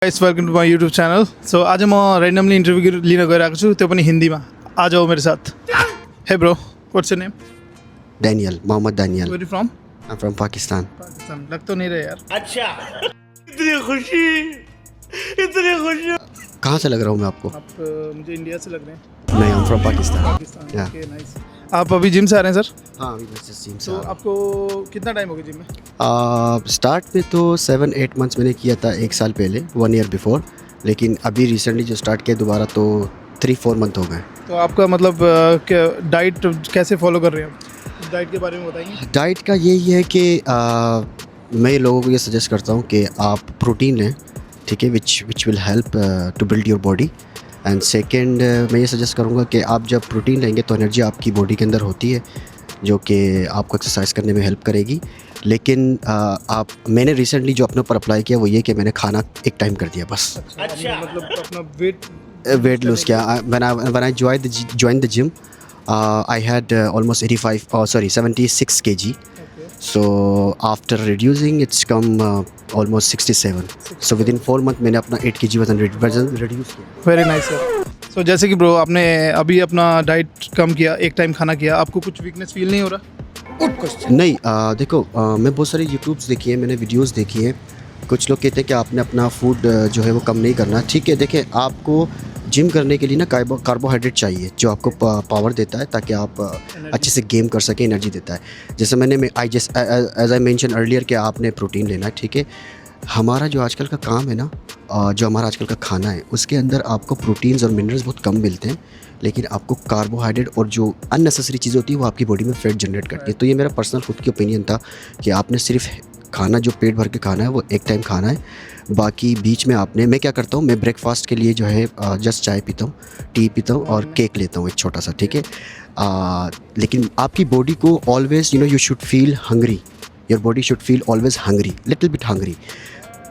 Guys welcome to my YouTube channel. So आज म randomly interview लिन गइरहेको छु, त्यो पनि हिन्दीमा। आ जाओ मेरे साथ। Hey bro, what's your name? Daniel, Mohammed Daniel. Where you from? I'm from Pakistan. Pakistan. लग तो नहीं रहे यार। कहाँ से लग रहा हूँ मैं आपको? आप मुझे इंडिया से लग रहे हैं। नहीं, I'm from Pakistan. Pakistan. Yeah. Okay, nice. आप अभी जिम से आ रहे हैं सर? हाँ, अभी मैं जिम से तो आ रहा आपको कितना टाइम हो गया जिम में? हूँ। स्टार्ट में तो 7-8 मंथ्स मैंने किया था, 1 साल पहले, 1 ईयर बिफोर। लेकिन अभी रिसेंटली जो स्टार्ट किया दोबारा तो 3-4 मंथ हो गए। तो आपका मतलब डाइट कैसे फॉलो कर रहे हैं आप? डाइट के बारे में बताएंगे? डाइट का यही है कि मैं लोगों को ये सजेस्ट करता हूँ कि आप प्रोटीन लें, ठीक है, which will help to build your body. And second मैं ये सजेस्ट करूँगा कि आप जब प्रोटीन लेंगे तो एनर्जी आपकी बॉडी के अंदर होती है, जो कि आपको एक्सरसाइज करने में हेल्प करेगी। लेकिन मैंने रिसेंटली जो अपने ऊपर अप्लाई किया वो ये कि मैंने खाना एक टाइम कर दिया बस। अच्छा, मतलब अपना वेट लूज़ किया। when I joined the gym, I had almost 76 kg. So after reducing it's come almost 67. So within 4 months मैंने अपना 8 kg वजन reduce किया। Very nice sir. सो जैसे कि ब्रो आपने अभी अपना डाइट कम किया, एक टाइम खाना किया, आपको कुछ वीकनेस फील नहीं हो रहा? नहीं, देखो, मैं बहुत सारी यूट्यूब्स देखी है, मैंने वीडियोस देखी है। कुछ लोग कहते हैं कि आपने अपना फूड जो है वो कम नहीं करना। ठीक है, देखिए, आपको जिम करने के लिए ना कार्बोहाइड्रेट चाहिए जो आपको पावर देता है, ताकि आप अच्छे से गेम कर सकें, एनर्जी देता है। जैसे एज आई मेंशन अर्लियर कि आपने प्रोटीन लेना है, ठीक है। हमारा जो आजकल का काम है ना, जो हमारा आजकल का खाना है, उसके अंदर आपको प्रोटीन्स और मिनरल्स बहुत कम मिलते हैं, लेकिन आपको कार्बोहाइड्रेट और जो अननेसेसरी चीज़ें होती है वो आपकी बॉडी में फैट जनरेट करती है। तो ये मेरा पर्सनल खुद की ओपिनियन था कि आपने सिर्फ खाना जो पेट भर के खाना है वो एक टाइम खाना है। बाकी बीच में मैं क्या करता हूँ, मैं ब्रेकफास्ट के लिए जो है जस्ट चाय पीता हूँ, टी पीता हूँ और केक लेता हूँ एक छोटा सा, ठीक है। लेकिन आपकी बॉडी को always you should feel hungry. Your body should feel always hungry, little bit hungry.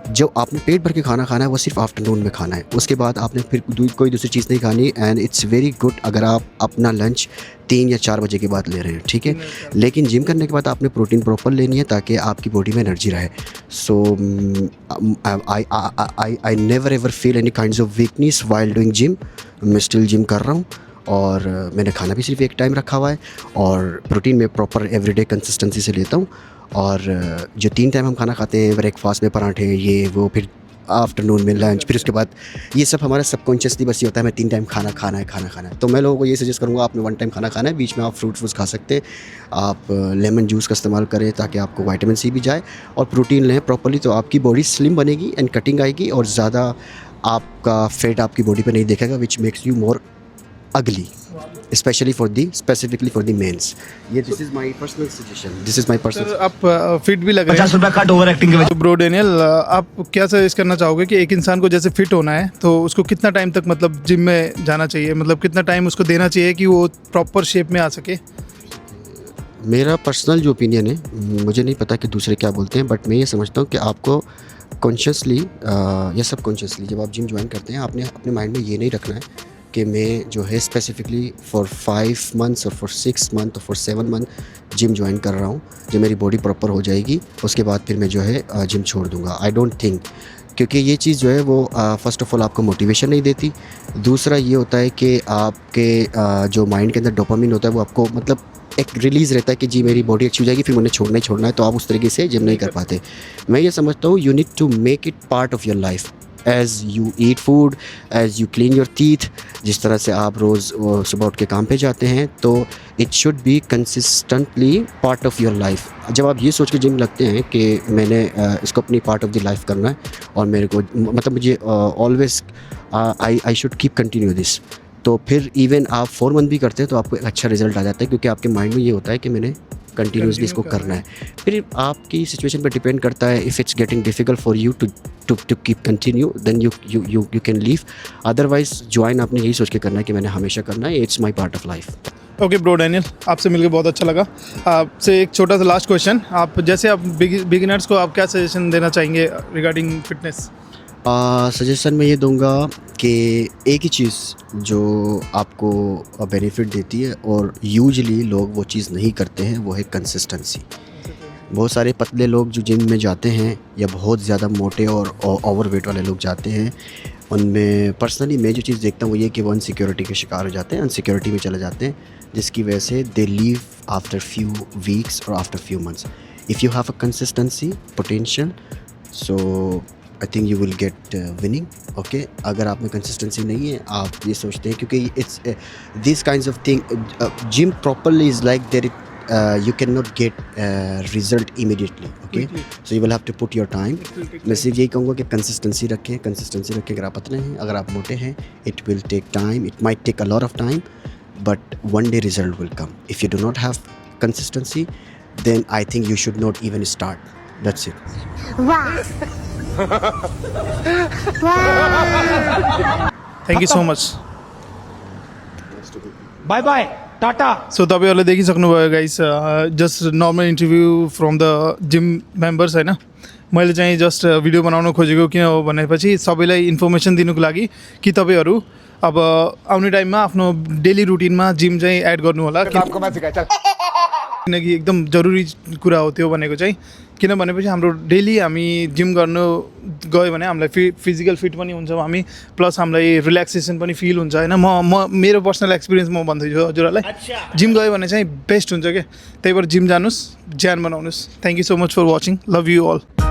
जो आपने पेट भर के खाना खाना है वो सिर्फ आफ्टरनून में खाना है, उसके बाद आपने फिर कोई दूसरी चीज़ नहीं खानी। एंड इट्स वेरी गुड अगर आप अपना लंच 3 या 4 बजे के बाद ले रहे हैं, ठीक है। लेकिन जिम करने के बाद आपने प्रोटीन प्रॉपर लेनी है ताकि आपकी बॉडी में एनर्जी रहे। So I never ever feel any kinds of weakness while doing gym. मैं स्टिल जिम कर रहा हूँ और मैंने खाना भी सिर्फ एक टाइम रखा हुआ है और प्रोटीन में प्रॉपर एवरीडे कंसिस्टेंसी से लेता हूँ। और जो 3 टाइम हम खाना खाते हैं, ब्रेकफास्ट में पराठे, ये वो, फिर आफ्टरनून में लंच, फिर उसके बाद ये सब हमारा सबकॉन्शियसली बस ये होता है हमें 3 टाइम खाना है। तो मैं लोगों को ये सजेस्ट करूँगा, आपने 1 टाइम खाना खाना है, बीच में आप फ्रूट्स खा सकते हैं। आप लेमन जूस का इस्तेमाल करें ताकि आपको विटामिन सी भी जाए, और प्रोटीन लें प्रॉपर्ली तो आपकी बॉडी स्लिम बनेगी एंड कटिंग आएगी, और ज़्यादा आपका फैट आपकी बॉडी पे नहीं दिखेगा, विच मेक्स यू मोर अगली, स्पेसिफिकली फॉर द मेंस। ये this is my personal suggestion. Sir आप फिट भी लग रहे हैं। 50 रुपया कट ओवर एक्टिंग के तो ब्रो डेनियल, आप क्या सजेस्ट करना चाहोगे कि एक इंसान को जैसे फिट होना है तो उसको कितना टाइम तक मतलब जिम में जाना चाहिए, मतलब कितना टाइम उसको देना चाहिए कि वो प्रॉपर शेप में आ सके? मेरा पर्सनल जो ओपिनियन है, मुझे नहीं पता कि दूसरे क्या बोलते हैं, बट मैं ये समझता हूँ कि आपको कॉन्शियसली या सबकॉन्शियसली जब आप जिम ज्वाइन करते हैं, आपने अपने माइंड में ये नहीं रखना है कि मैं जो है स्पेसिफिकली फॉर 5 मंथ्स और फॉर 6 मंथ और फॉर 7 मंथ जिम ज्वाइन कर रहा हूँ। जब मेरी बॉडी प्रॉपर हो जाएगी उसके बाद फिर मैं जो है जिम छोड़ दूँगा। आई डोंट थिंक, क्योंकि ये चीज़ जो है वो फ़र्स्ट ऑफ़ ऑल आपको मोटिवेशन नहीं देती। दूसरा ये होता है कि आपके जो माइंड के अंदर डोपामिन होता है वो आपको मतलब एक रिलीज़ रहता है कि जी मेरी बॉडी अच्छी हो जाएगी, फिर मुझे छोड़ना है, तो आप उस तरीके से जिम नहीं कर पाते। मैं ये समझता हूँ you need to make it part of your life, as you eat food, as you clean your teeth. जिस तरह से आप रोज़ सुबह उठ के काम पे जाते हैं, तो it should be consistently part of your life. जब आप ये सोच के जिम लगते हैं कि मैंने इसको अपनी पार्ट ऑफ द लाइफ करना है और मेरे को मतलब मुझे always I should keep continue this, तो फिर इवन आप 4 मंथ भी करते हैं तो आपको एक अच्छा रिजल्ट आ जाता है, क्योंकि आपके माइंड में ये होता है कि मैंने कंटिन्यूसली इसको करना है। फिर आपकी सिचुएशन पर डिपेंड करता है। If it's getting difficult for you to keep continue, then you can leave. Otherwise join आपने यही सोच के करना है कि मैंने हमेशा करना है, it's my part of life. Okay bro Daniel, आपसे मिलकर बहुत अच्छा लगा। आपसे एक छोटा सा लास्ट क्वेश्चन, आप जैसे आप बिगिनर्स को आप क्या सजेशन देना चाहेंगे रिगार्डिंग फिटनेस? सजेशन मैं ये दूंगा कि एक ही चीज़ जो आपको बेनिफिट देती है और यूजुअली लोग वो चीज़ नहीं करते हैं, वो है कंसिस्टेंसी। बहुत सारे पतले लोग जो जिम में जाते हैं या बहुत ज़्यादा मोटे और ओवरवेट वाले लोग जाते हैं, उनमें पर्सनली मैं जो चीज़ देखता हूँ वो ये कि वो इनसिक्योरिटी के शिकार हो जाते हैं, इनसिक्योरिटी में चले जाते हैं, जिसकी वजह से दे लीव आफ्टर फ्यू वीक्स और after few months. If you have a consistency potential, so I think you will get winning. Okay, अगर आप में कंसिस्टेंसी नहीं है, आप ये सोचते हैं क्योंकि it's this kinds of thing, gym properly is like there you cannot get result immediately. Okay, so you will have to put your time. मैं सिर्फ यही कहूँगा कि कंसिस्टेंसी रखें. अगर आप पतले हैं, अगर आप मोटे हैं, it will take time, it might take a lot of time, but one day result will come. If you do not have consistency, then I think you should not even start. That's it. Thank you so much. Bye bye tata. So तपाईँहरूले देखिसक्नुभयो guys, just normal interview from the gym members होइन. मैले चाहिँ just video बनाउन खोजेको किन हो भनेपछि सबैलाई इन्फर्मेसन दिनुको लागि कि तपाईँहरू अब आउने टाइममा आफ्नो डेली रुटिनमा जिम चाहिँ एड गर्नु होला, किनकि एकदम जरुरी कुरा हो त्यो भनेको चाहिँ. किन भनेपछि हाम्रो डेली हामी जिम गर्नु गयो भने हामीलाई फिजिकल फिट पनि हुन्छ हामी, प्लस हामीलाई रिल्याक्सेसन पनि फिल हुन्छ होइन. म मेरो पर्सनल एक्सपिरियन्स म भन्दैछु हजुरहरूलाई, जिम गयो भने चाहिँ बेस्ट हुन्छ क्या. त्यही भएर जिम जानुहोस्, ज्यान बनाउनुहोस्. Thank you so much for watching. लभ यु अल.